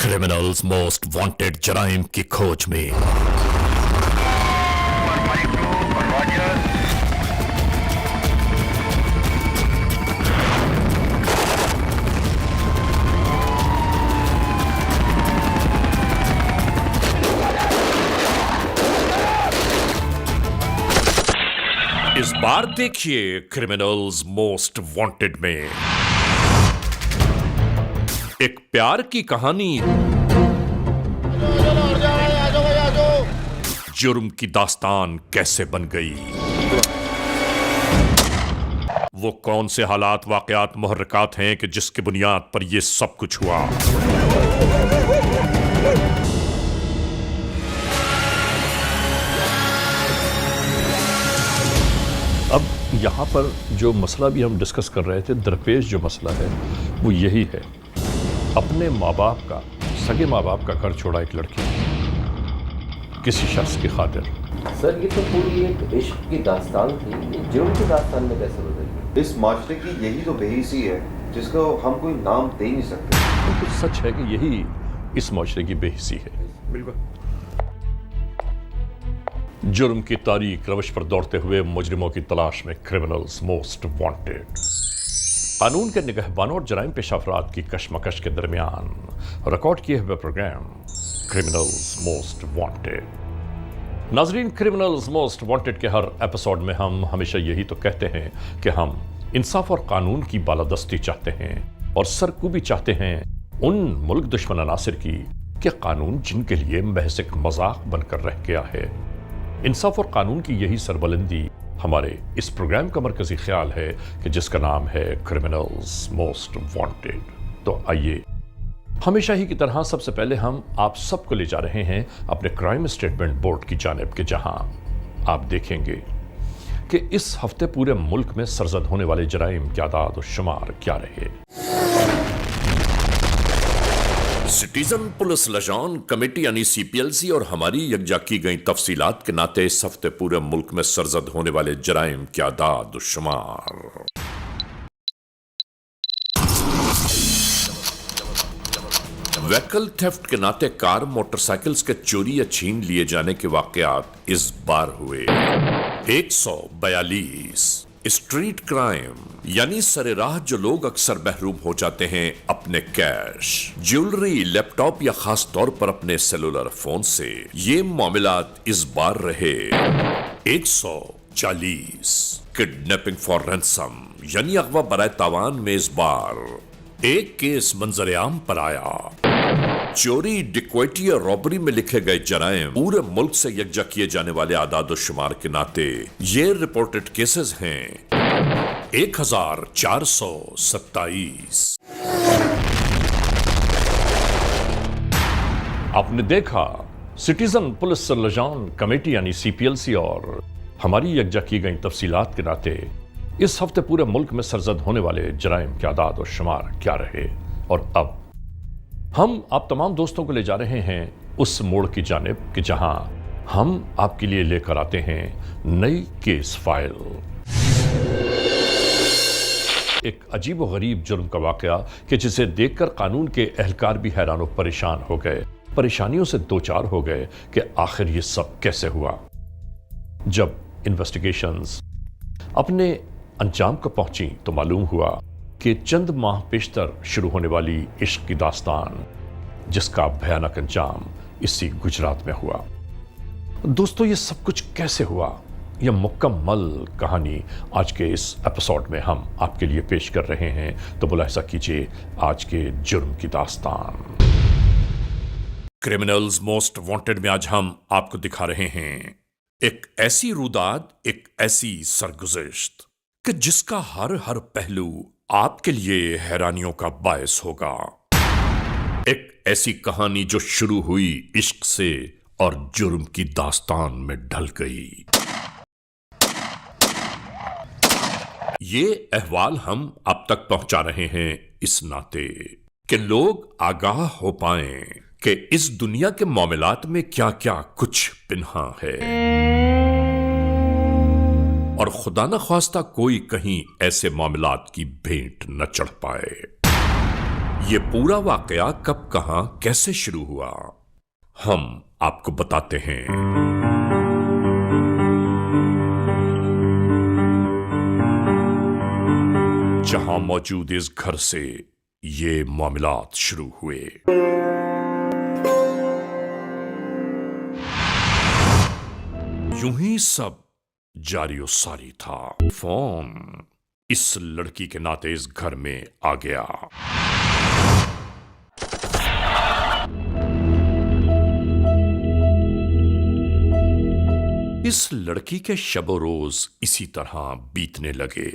Criminals most wanted जराइम की खोज में। इस बार देखिए क्रिमिनल्स मोस्ट वांटेड में एक प्यार की कहानी, जुर्म की दास्तान कैसे बन गई, वो कौन से हालात वाकयात मुहर्रिकात हैं कि जिसकी बुनियाद पर यह सब कुछ हुआ। अब यहाँ पर जो मसला भी हम डिस्कस कर रहे थे, दरपेश जो मसला है वो यही है, अपने माँ बाप का, सगे माँ बाप का घर छोड़ा एक लड़की किसी शख्स की खातिर। सर ये तो पूरी एक इश्क की दास्तान थी, ये जुर्म की दास्तान में कैसे बदल गई? इस माशरे की यही तो बेहिसी है जिसको हम कोई नाम दे नहीं सकते। तो कुछ सच है कि यही इस माशरे की बेहिसी है। बिल्कुल। जुर्म की तारीख रवश पर दौड़ते हुए मुजरिमों की तलाश में क्रिमिनल्स मोस्ट वांटेड। कानून के निगहबानों और जराइम पेश अफराद की कशमकश के दरमियान रिकॉर्ड किए हुए प्रोग्राम क्रिमिनल्स मोस्ट वांटेड। नाजरीन, क्रिमिनल्स मोस्ट वांटेड के हर एपिसोड में हम हमेशा यही तो कहते हैं कि हम इंसाफ और कानून की बालादस्ती चाहते हैं और सरकूबी चाहते हैं उन मुल्क दुश्मन अनासिर की कि कानून जिनके लिए महज एक मजाक बनकर रह गया है। इंसाफ और कानून की यही सरबलंदी हमारे इस प्रोग्राम का मरकजी ख्याल है कि जिसका नाम है क्रिमिनल्स मोस्ट वांटेड। तो आइए, हमेशा ही की तरह सबसे पहले हम आप सबको ले जा रहे हैं अपने क्राइम स्टेटमेंट बोर्ड की जानिब के, जहां आप देखेंगे कि इस हफ्ते पूरे मुल्क में सरजद होने वाले जराइम के आदाद और शुमार क्या रहे। सिटीजन पुलिस लजान कमेटी यानी सीपीएलसी और हमारी यकजा की गई तफसीलात के नाते इस हफ्ते पूरे मुल्क में सरजद होने वाले जराइम के आदाद और शुमार। व्हीकल थेफ्ट के नाते कार मोटरसाइकिल्स के चोरी या छीन लिए जाने के वाकयात इस बार हुए 142। स्ट्रीट क्राइम यानी सरेराह जो लोग अक्सर महरूम हो जाते हैं अपने कैश, ज्वेलरी, लैपटॉप या खास तौर पर अपने सेलुलर फोन से, ये मामलात इस बार रहे 140। किडनैपिंग फॉर रैंसम यानी अगवा बराए तावान में इस बार एक केस मंजर आम पर आया। चोरी, डिक्वेटी और रॉबरी में लिखे गए जराइम पूरे मुल्क से यकजा किए जाने वाले आदाद और शुमार के नाते ये रिपोर्टेड केसेस हैं 1427। आपने देखा, सिटीजन पुलिस लजान कमेटी यानी सीपीएलसी और हमारी यकजा की गई तफसीलात के नाते इस हफ्ते पूरे मुल्क में सरजद होने वाले जराइम के आदाद और शुमार क्या रहे। और अब हम आप तमाम दोस्तों को ले जा रहे हैं उस मोड़ की जानिब कि जहां हम आपके लिए लेकर आते हैं नई केस फाइल। एक अजीब व गरीब जुर्म का वाकया कि जिसे देखकर कानून के एहलकार भी हैरान और परेशान हो गए, परेशानियों से दो चार हो गए कि आखिर ये सब कैसे हुआ। जब इन्वेस्टिगेशंस अपने अंजाम को पहुंची तो मालूम हुआ कि चंद माह पेशतर शुरू होने वाली इश्क की दास्तान, जिसका भयानक अंजाम इसी गुजरात में हुआ। दोस्तों, ये सब कुछ कैसे हुआ, यह मुकम्मल कहानी आज के इस एपिसोड में हम आपके लिए पेश कर रहे हैं। तो मुलाहिजा कीजिए आज के जुर्म की दास्तान। क्रिमिनल्स मोस्ट वांटेड में आज हम आपको दिखा रहे हैं एक ऐसी रुदाद, एक ऐसी सरगुज़िश्त कि जिसका हर पहलू आपके लिए हैरानियों का बायस होगा। एक ऐसी कहानी जो शुरू हुई इश्क से और जुर्म की दास्तान में ढल गई। ये अहवाल हम आप तक पहुंचा रहे हैं इस नाते कि लोग आगाह हो पाएं कि इस दुनिया के मामलात में क्या क्या कुछ पिन्हा है और खुदा न ख्वास्ता कोई कहीं ऐसे मामलात की भेंट न चढ़ पाए। ये पूरा वाकया कब, कहां, कैसे शुरू हुआ, हम आपको बताते हैं। जहां मौजूद इस घर से ये मामलात शुरू हुए। यूं ही सब जारी और सारी था। फोन इस लड़की के नाते इस घर में आ गया। इस लड़की के शबो रोज इसी तरह बीतने लगे।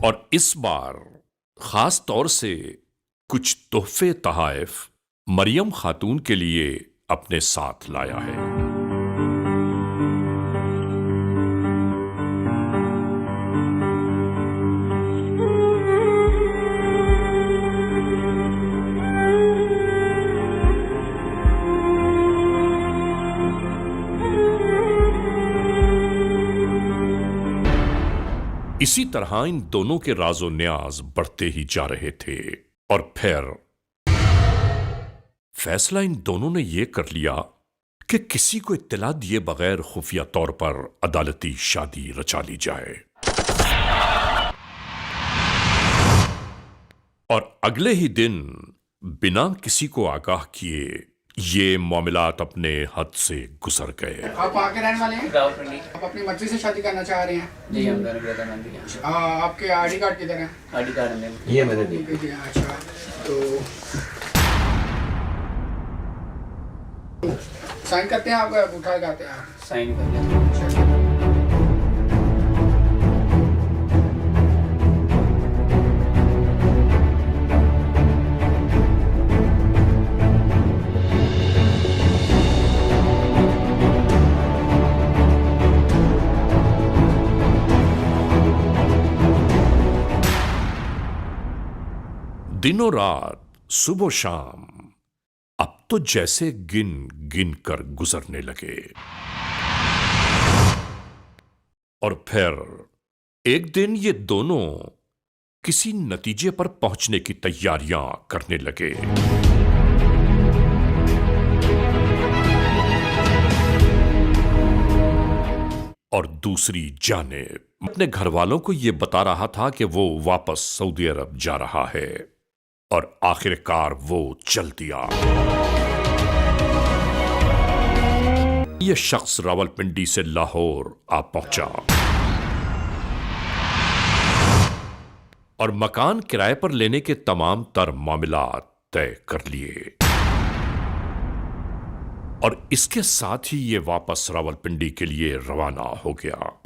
और इस बार खास तौर से कुछ तोहफे तहाइफ मरियम खातून के लिए अपने साथ लाया है। इसी तरह इन दोनों के राजो न्याज बढ़ते ही जा रहे थे और फिर फैसला इन दोनों ने यह कर लिया कि किसी को इत्तला दिए बगैर खुफिया तौर पर अदालती शादी रचा ली जाए। और अगले ही दिन बिना किसी को आगाह किए ये मामलात अपने हद से गुजर गए। आप आके रहने वाले हैं? रावलपिंडी। आप अपनी मर्जी से शादी करना चाह रहे हैं? जी, हम दोनों रजामंदी हैं। आपके आईडी कार्ड किधर है? आईडी कार्ड में ये मैंने दी। अच्छा, तो साइन करते हैं आप, उठा लगाते हैं आप? साइन कर लें। दिनों रात, सुबह शाम अब तो जैसे गिन गिन कर गुजरने लगे। और फिर एक दिन ये दोनों किसी नतीजे पर पहुंचने की तैयारियां करने लगे। और दूसरी जानिब अपने घर वालों को यह बता रहा था कि वो वापस सऊदी अरब जा रहा है। और आखिरकार वो चल दिया। यह शख्स रावलपिंडी से लाहौर आ पहुंचा और मकान किराए पर लेने के तमाम तर मामलात तय कर लिए। और इसके साथ ही ये वापस रावलपिंडी के लिए रवाना हो गया।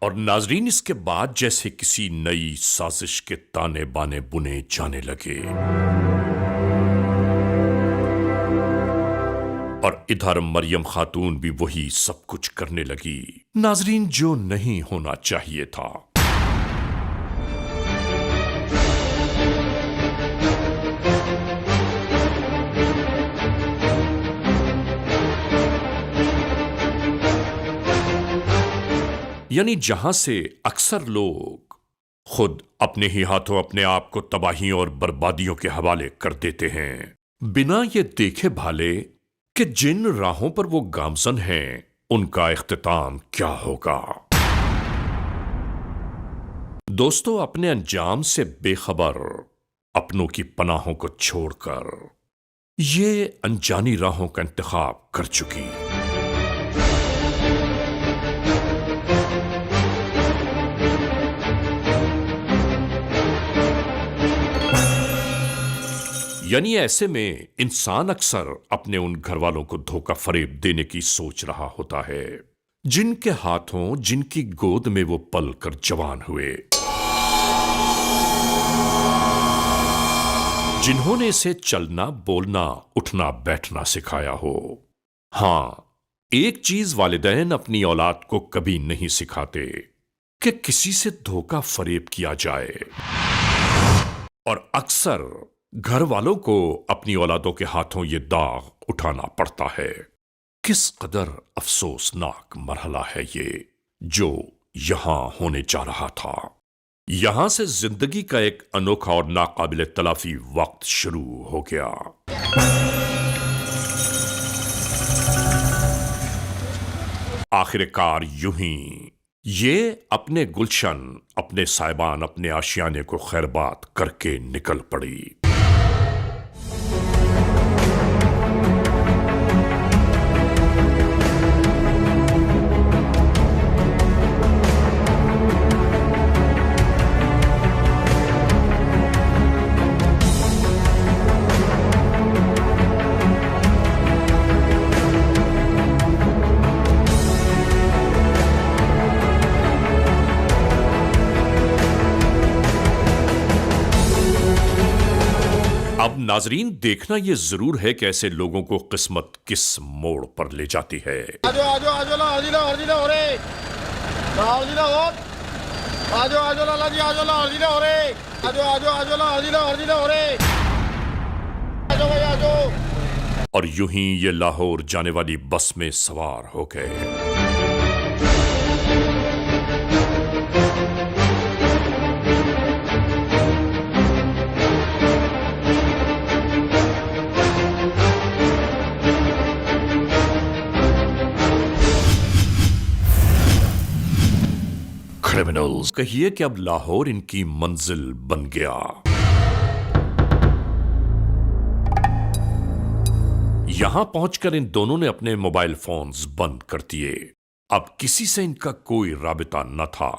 और नाजरीन, इसके बाद जैसे किसी नई साजिश के ताने बाने बुने जाने लगे। और इधर मरियम खातून भी वही सब कुछ करने लगी, नाजरीन, जो नहीं होना चाहिए था। यानी जहां से अक्सर लोग खुद अपने ही हाथों अपने आप को तबाहियों और बर्बादियों के हवाले कर देते हैं, बिना ये देखे भाले कि जिन राहों पर वो गामजन हैं उनका इख्तिताम क्या होगा। दोस्तों, अपने अंजाम से बेखबर अपनों की पनाहों को छोड़कर ये अनजानी राहों का इंतखाब कर चुकी। यानी ऐसे में इंसान अक्सर अपने उन घर वालों को धोखा फरेब देने की सोच रहा होता है जिनके हाथों, जिनकी गोद में वो पल कर जवान हुए, जिन्होंने इसे चलना, बोलना, उठना, बैठना सिखाया हो। हां, एक चीज वालिदैन अपनी औलाद को कभी नहीं सिखाते कि किसी से धोखा फरेब किया जाए, और अक्सर घर वालों को अपनी औलादों के हाथों ये दाग उठाना पड़ता है। किस कदर अफसोसनाक मरहला है ये जो यहां होने जा रहा था। यहां से जिंदगी का एक अनोखा और नाकाबिले तलाफी वक्त शुरू हो गया। आखिरकार यूं ही ये अपने गुलशन, अपने साइबान, अपने आशियाने को खैरबात करके निकल पड़ी। अब नाजरीन, देखना यह जरूर है कि ऐसे लोगों को किस्मत किस मोड़ पर ले जाती है। आजो आजो आजो ला हल्दी ला हल्दी ला हो रे हल्दी ला हो आजो आजो लाला जी आजो ला हल्दी ला हो रे आजो आजो आजो ला हल्दी ला हो रे आजो भाई आजो। और यूं ही ये लाहौर जाने वाली बस में सवार हो गए। क्रिमिनल्स, कहिए कि अब लाहौर इनकी मंजिल बन गया। यहां पहुंचकर इन दोनों ने अपने मोबाइल फोन्स बंद कर दिए। अब किसी से इनका कोई राबिता न था।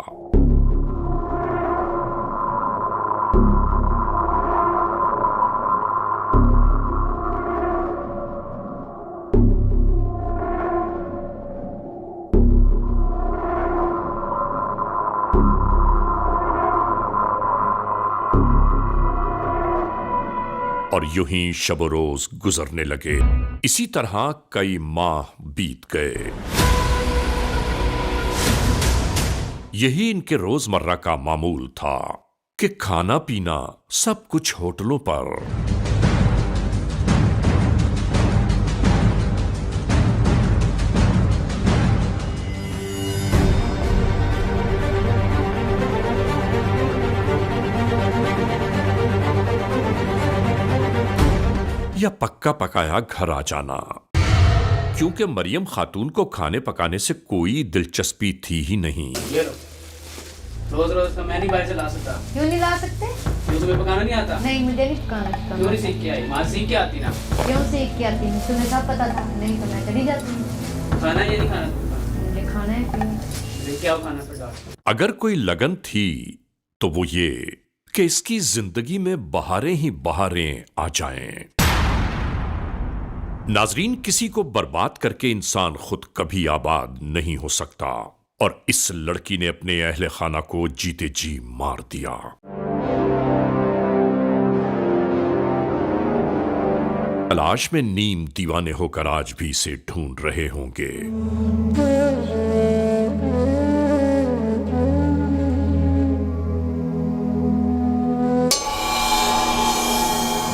और यूं ही शब रोज गुजरने लगे। इसी तरह कई माह बीत गए। यही इनके रोजमर्रा का मामूल था कि खाना पीना सब कुछ होटलों पर। या पक्का पकाया घर आ जाना, क्योंकि मरियम खातून को खाने पकाने से कोई दिलचस्पी थी ही नहीं। ये लो, रोज रोज तो मैं नहीं बाहर से ला सकता। क्यों नहीं ला सकते? क्यों तुम्हें पकाना नहीं आता? नहीं, मुझे नहीं पकाना। क्यों नहीं सीख के आई? माँ सीख के आती ना। क्यों सीख के आती हूँ? तुम्हें सब पता था। नहीं तो मैं चली जाती हूँ। खाना ये नहीं खाना, मुझे खाना है। क्यों? लेके आओ खाना फिर डाल। अगर कोई लगन थी तो वो ये कि इसकी जिंदगी में बहारें ही बहारें आ जाएं। नाजरीन, किसी को बर्बाद करके इंसान खुद कभी आबाद नहीं हो सकता, और इस लड़की ने अपने अहले खाना को जीते जी मार दिया। तलाश में नीम दीवाने होकर आज भी इसे ढूंढ रहे होंगे।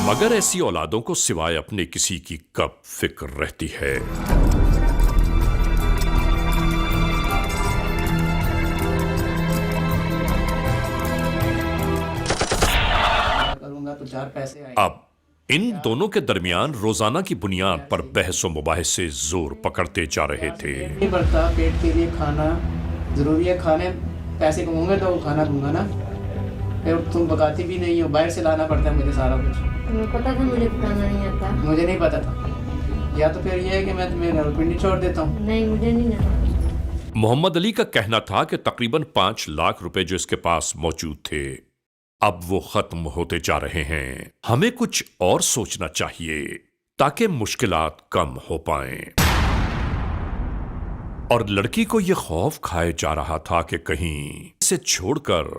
मगर ऐसी औलादों को सिवाय अपने किसी की कब फिक्र रहती है। करूंगा तो 4 पैसे आए। अब इन दोनों के दरमियान रोजाना की बुनियाद पर बहस व मुबाहिस से जोर पकड़ते जा रहे थे। नहीं पड़ता, पेट के लिए खाना जरूरी है। खाने पैसे कमाऊंगा तो खाना दूंगा ना। फिर तुम पकाती भी नहीं हो, बाहर से लाना पड़ता है मुझे सारा कुछ। तुम्हें पता था मुझे पकाना नहीं आता? मुझे नहीं पता था। या तो फिर ये है कि मैं तुम्हें रावलपिंडी छोड़ देता हूँ। नहीं, मुझे नहीं आता। मोहम्मद अली का कहना था कि तकरीबन 5 लाख रुपए जो इसके पास मौजूद थे अब वो खत्म होते जा रहे हैं। हमें कुछ और सोचना चाहिए ताकि मुश्किलात कम हो पाएं। और लड़की को यह खौफ खाए जा रहा था कि कहीं इसे छोड़कर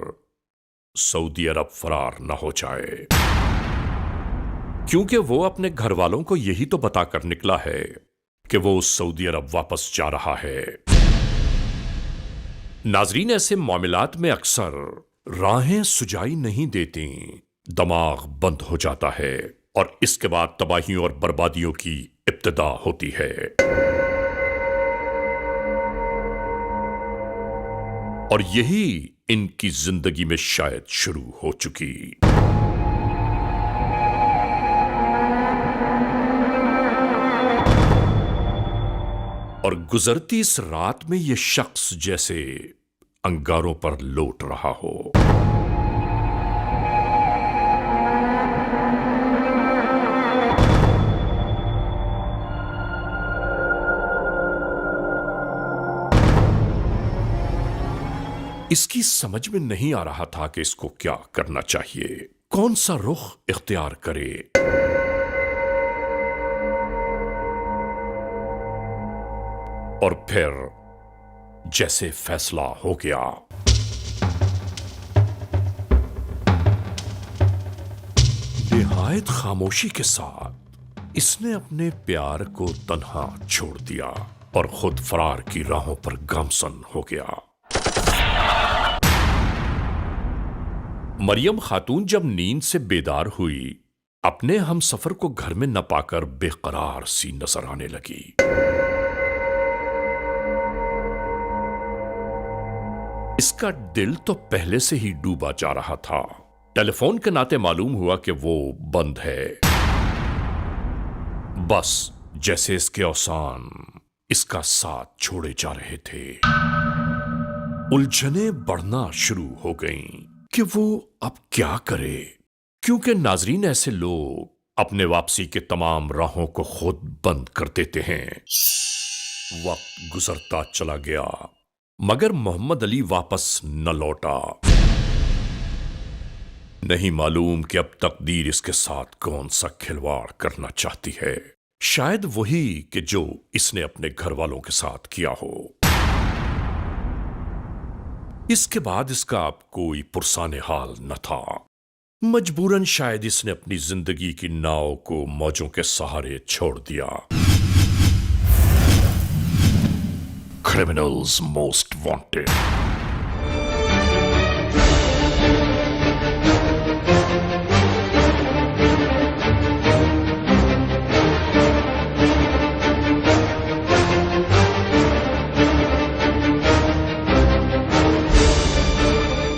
सऊदी अरब फरार न हो जाए, क्योंकि वो अपने घर वालों को यही तो बताकर निकला है कि वो सऊदी अरब वापस जा रहा है। नाजरीन, ऐसे मामलात में अक्सर राहें सुझाई नहीं देती, दिमाग बंद हो जाता है और इसके बाद तबाहियों और बर्बादियों की इब्तिदा होती है। और यही इनकी जिंदगी में शायद शुरू हो चुकी। और गुजरती इस रात में यह शख्स जैसे अंगारों पर लौट रहा हो। इसकी समझ में नहीं आ रहा था कि इसको क्या करना चाहिए, कौन सा रुख इख्तियार करे। और फिर जैसे फैसला हो गया, निहायत खामोशी के साथ इसने अपने प्यार को तन्हा छोड़ दिया और खुद फरार की राहों पर गामसन हो गया। मरियम खातून जब नींद से बेदार हुई, अपने हम सफर को घर में न पाकर बेकरार सी नजर आने लगी। इसका दिल तो पहले से ही डूबा जा रहा था। टेलीफोन के नाते मालूम हुआ कि वो बंद है। बस जैसे इसके औसान इसका साथ छोड़े जा रहे थे। उलझने बढ़ना शुरू हो गईं कि वो अब क्या करे, क्योंकि नाजरीन ऐसे लोग अपने वापसी के तमाम राहों को खुद बंद कर देते हैं। वक्त गुजरता चला गया मगर मोहम्मद अली वापस न लौटा। नहीं मालूम कि अब तकदीर इसके साथ कौन सा खिलवाड़ करना चाहती है। शायद वही कि जो इसने अपने घर वालों के साथ किया हो। इसके बाद इसका अब कोई पुरसाने हाल न था। मजबूरन शायद इसने अपनी जिंदगी की नाव को मौजों के सहारे छोड़ दिया। Criminals most wanted.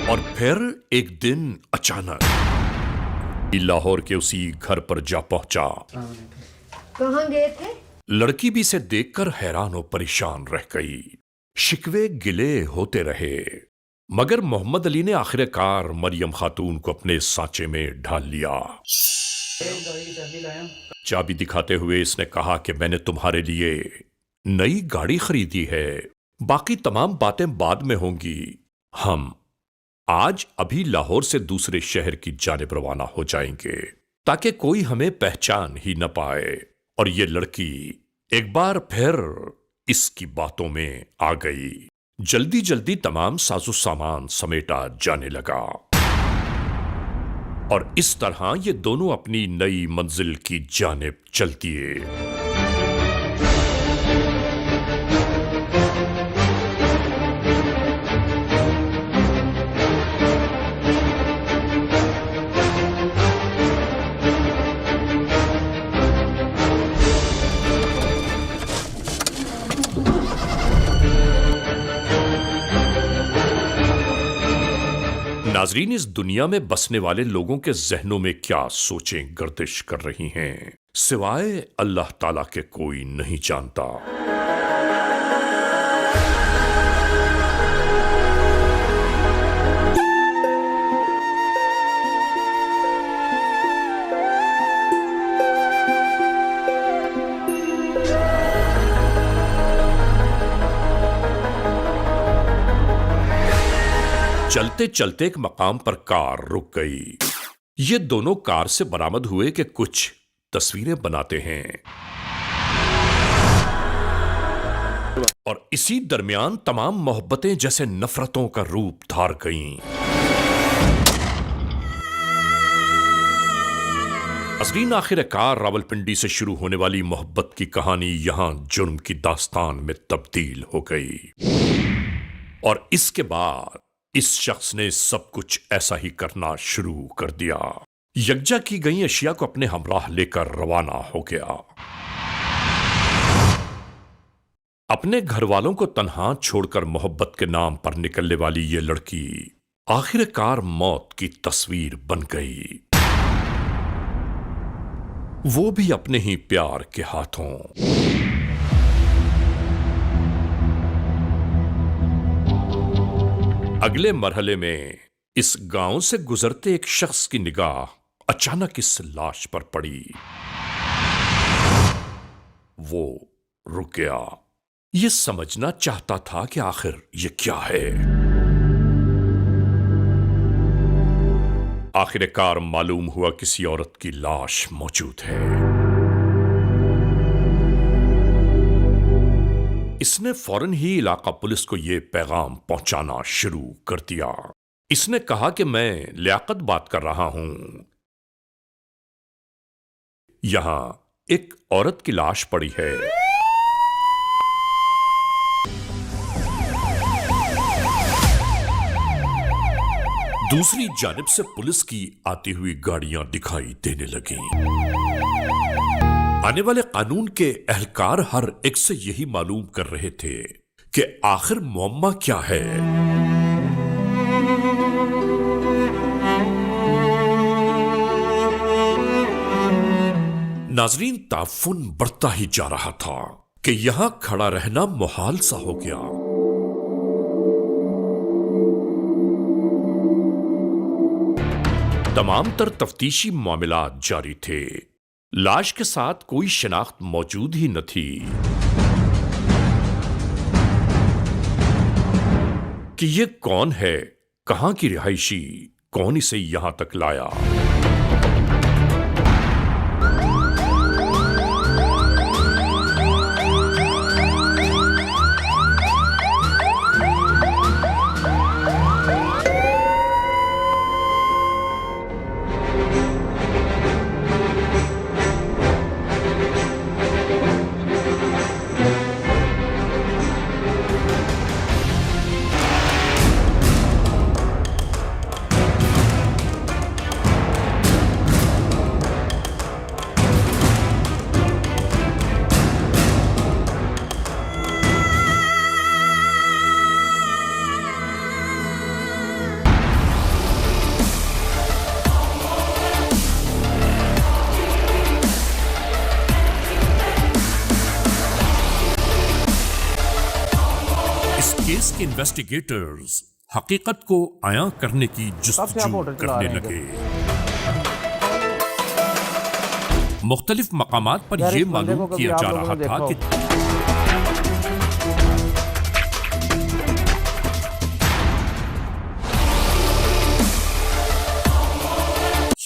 और फिर एक दिन अचानक लाहौर के उसी घर पर जा पहुंचा। कहाँ गए थे? लड़की भी इसे देखकर हैरान और परेशान रह गई। शिकवे गिले होते रहे मगर मोहम्मद अली ने आखिरकार मरियम खातून को अपने सांचे में ढाल लिया। चाबी दिखाते हुए इसने कहा कि मैंने तुम्हारे लिए नई गाड़ी खरीदी है, बाकी तमाम बातें बाद में होंगी। हम आज अभी लाहौर से दूसरे शहर की जानिब रवाना हो जाएंगे ताकि कोई हमें पहचान ही न पाए। और ये लड़की एक बार फिर इसकी बातों में आ गई। जल्दी जल्दी तमाम साजो सामान समेटा जाने लगा और इस तरह ये दोनों अपनी नई मंजिल की जानिब चल दिए। नाजरीन, इस दुनिया में बसने वाले लोगों के जहनों में क्या सोचें गर्दिश कर रही हैं, सिवाय अल्लाह ताला के कोई नहीं जानता। चलते चलते एक मकाम पर कार रुक गई। ये दोनों कार से बरामद हुए कि कुछ तस्वीरें बनाते हैं और इसी दरमियान तमाम मोहब्बतें जैसे नफरतों का रूप धार गईं। नाज़रीन, आखिरकार रावलपिंडी से शुरू होने वाली मोहब्बत की कहानी यहां जुर्म की दास्तान में तब्दील हो गई और इसके बाद इस शख्स ने सब कुछ ऐसा ही करना शुरू कर दिया। यकजा की गई अशिया को अपने हमराह लेकर रवाना हो गया। अपने घर वालों को तन्हा छोड़कर मोहब्बत के नाम पर निकलने वाली ये लड़की आखिरकार मौत की तस्वीर बन गई, वो भी अपने ही प्यार के हाथों। अगले मरहले में इस गांव से गुजरते एक शख्स की निगाह अचानक इस लाश पर पड़ी। वो रुक गया। ये समझना चाहता था कि आखिर ये क्या है। आखिरकार मालूम हुआ किसी औरत की लाश मौजूद है। इसने फौरन ही इलाका पुलिस को यह पैगाम पहुंचाना शुरू कर दिया। इसने कहा कि मैं लियाकत बात कर रहा हूं, यहां एक औरत की लाश पड़ी है। दूसरी जानिब से पुलिस की आती हुई गाड़ियां दिखाई देने लगीं। आने वाले कानून के एहलकार हर एक से यही मालूम कर रहे थे कि आखिर मुअम्मा क्या है। नाजरीन, ताफुन बढ़ता ही जा रहा था कि यहां खड़ा रहना मुहाल सा हो गया। तमाम तर तफ्तीशी मामलात जारी थे। लाश के साथ कोई शिनाख्त मौजूद ही न थी कि ये कौन है, कहां की रिहायशी, कौन इसे यहां तक लाया। केस के इन्वेस्टिगेटर्स हकीकत को आया करने की जुस्तजू करने लगे। मुख्तलिफ मकामात पर यह मालूम किया जा रहा था कि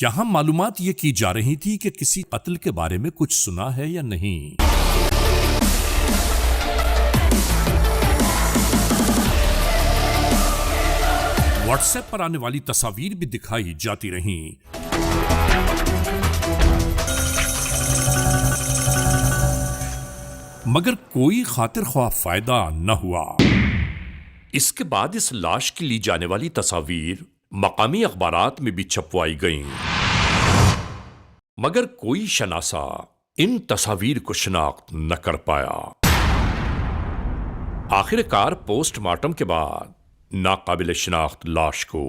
यहां मालूमात ये की जा रही थी कि किसी कत्ल के बारे में कुछ सुना है या नहीं। व्हाट्सएप पर आने वाली तस्वीर भी दिखाई जाती रहीं। मगर कोई खातिर ख्वाह फायदा न हुआ। इसके बाद इस लाश की ली जाने वाली तस्वीर मकामी अखबारात में भी छपवाई गईं, मगर कोई शनासा इन तस्वीर को शिनाख्त न कर पाया। आखिरकार पोस्टमार्टम के बाद नाकाबिल शिनाख्त लाश को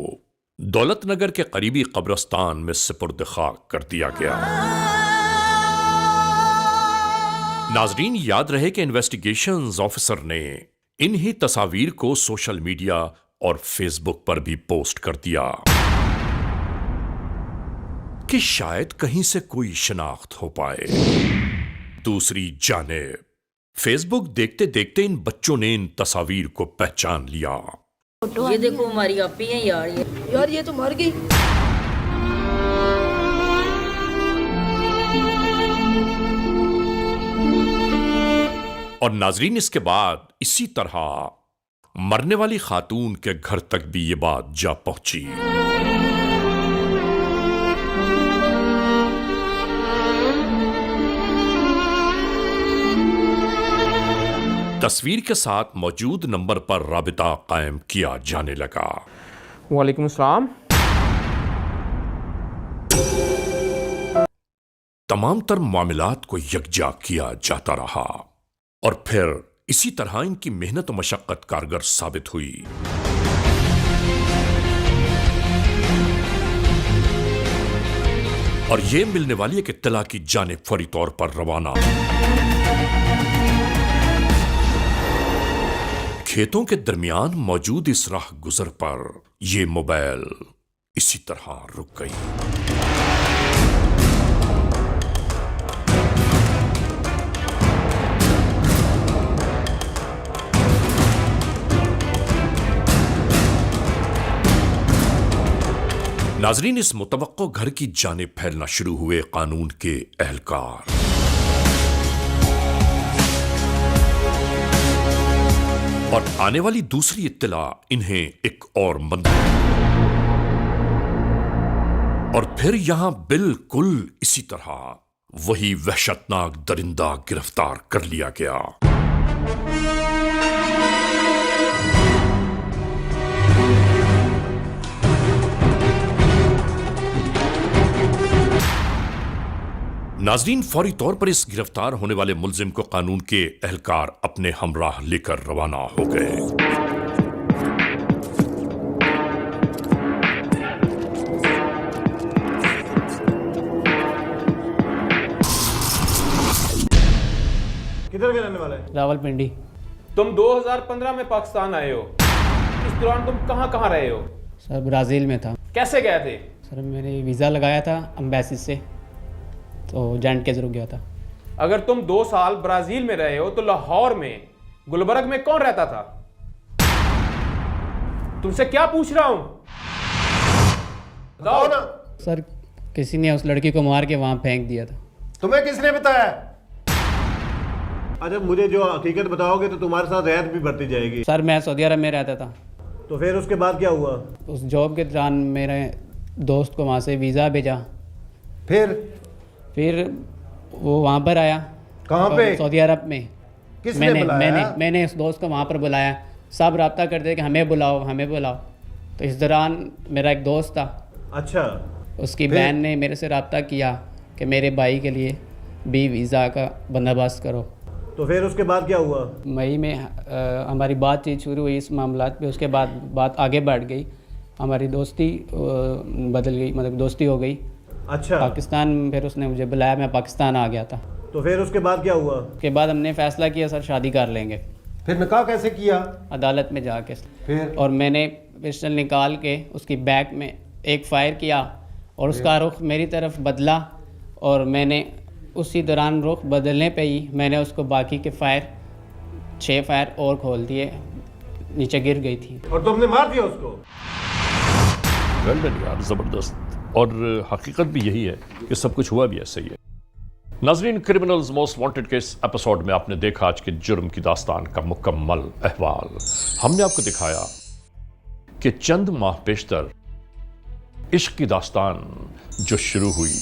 दौलतनगर के करीबी कब्रिस्तान में सुपुर्द खाक कर दिया गया। नाजरीन, याद रहे कि इन्वेस्टिगेशंस ऑफिसर ने इन्हीं तस्वीर को सोशल मीडिया और फेसबुक पर भी पोस्ट कर दिया कि शायद कहीं से कोई शिनाख्त हो पाए। दूसरी जानिब फेसबुक देखते देखते इन बच्चों ने इन तस्वीर को पहचान लिया ये देखो हमारी आपी है यार ये तो मर गई। और नाजरीन, इसके बाद इसी तरह मरने वाली खातून के घर तक भी ये बात जा पहुंची। तस्वीर के साथ मौजूद नंबर पर राबिता कायम किया जाने लगा। वालेकुम सलाम। तमाम तर मामलात को यकजा किया जाता रहा और फिर इसी तरह इनकी मेहनत और मशक्कत कारगर साबित हुई। और ये मिलने वाली एक इत्तला की जानिब फौरी तौर पर रवाना। खेतों के दरमियान मौजूद इस राह गुजर पर यह मोबाइल इसी तरह रुक गई। नाजरीन, इस मुतवक्को घर की जानिब फैलना शुरू हुए कानून के एहलकार। और आने वाली दूसरी इत्तला इन्हें एक और और फिर यहां बिल्कुल इसी तरह वही वहशतनाक दरिंदा गिरफ्तार कर लिया गया। नाजरीन, फौरी तौर पर इस गिरफ्तार होने वाले मुल्जिम को कानून के एहलकार अपने हमराह लेकर रवाना हो गए। किधर के रहने वाले? रावलपिंडी। तुम 2015 में पाकिस्तान आए हो, इस दौरान तुम कहाँ कहाँ रहे हो? सर ब्राज़ील में था। कैसे गए थे? सर मैंने वीज़ा लगाया था एम्बेसी से, तो एजेंट के जरूर गया था। अगर तुम 2 साल ब्राजील में रहे हो तो लाहौर में गुलबर्ग में कौन रहता था? तुमसे क्या पूछ रहा हूं? बताओ ना। सर किसी ने उस लड़की को मार के वहां फेंक दिया था। तुम्हें किसने बताया? अच्छा, मुझे जो हकीकत बताओगे तो तुम्हारे साथ रियायत भी बढ़ती जाएगी। सर मैं सऊदी अरब में रहता था। तो फिर उसके बाद क्या हुआ? उस जॉब के दौरान मेरे दोस्त को वहाँ से वीज़ा भेजा। फिर वो वहाँ पर आया। कहाँ पे? सऊदी अरब में। किसने बुलाया? मैंने उस दोस्त को वहाँ पर बुलाया। सब रब्ता करते कि हमें बुलाओ हमें बुलाओ। तो इस दौरान मेरा एक दोस्त था, अच्छा, उसकी बहन ने मेरे से रब्ता किया कि मेरे भाई के लिए भी वीज़ा का बंदोबस्त करो। तो फिर उसके बाद क्या हुआ? मई में हमारी बातचीत शुरू हुई इस मामलात पे। उसके बाद बात आगे बढ़ गई, हमारी दोस्ती बदल गई, मतलब दोस्ती हो गई। अच्छा, पाकिस्तान फिर उसने मुझे बुलाया, मैं पाकिस्तान आ गया था। तो फिर उसके बाद क्या हुआ? उसके बाद हमने फ़ैसला किया सर शादी कर लेंगे। फिर निकाह कैसे किया? अदालत में जाके। फिर? और मैंने पिस्टल निकाल के उसकी बैक में एक फायर किया और उसका रुख मेरी तरफ बदला और मैंने उसी दौरान रुख बदलने पे ही मैंने उसको बाकी के 6 फायर और खोल दिए, नीचे गिर गई थी। और तुमने मार दिया उसको? वेल डन यार, ज़बरदस्त। और हकीकत भी यही है कि सब कुछ हुआ भी ऐसे ही है। नाजरीन, क्रिमिनल्स मोस्ट वांटेड के इस एपिसोड में आपने देखा आज के जुर्म की दास्तान का मुकम्मल अहवाल। हमने आपको दिखाया कि चंद माह पेशतर इश्क की दास्तान जो शुरू हुई।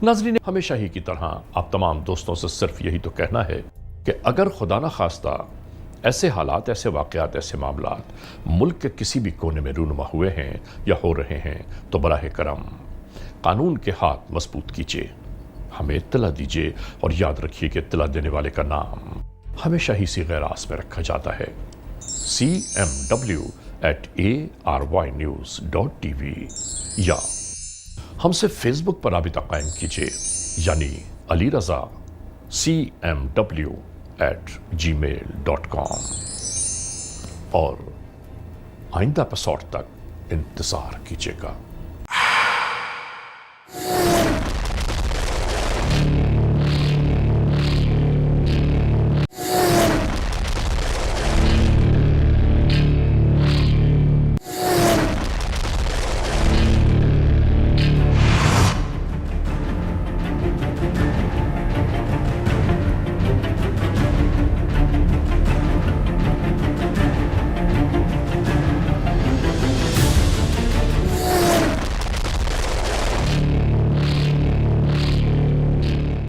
नाजरीन, हमेशा ही की तरह आप तमाम दोस्तों से सिर्फ यही तो कहना है कि अगर खुदा न खास्ता ऐसे हालात, ऐसे वाक़यात, ऐसे मामलात मुल्क के किसी भी कोने में रूनुमा हुए हैं या हो रहे हैं तो बराह करम कानून के हाथ मजबूत कीजिए, हमें इत्तला दीजिए और याद रखिए कि इत्तला देने वाले का नाम हमेशा ही सी गैरास में रखा जाता है, cmw@arynews.tv, या हमसे फेसबुक पर राबिता कायम कीजिए, यानी अली रज़ा cmw@gmail.com। और आइंदा एपिसोड तक इंतज़ार कीजिएगा।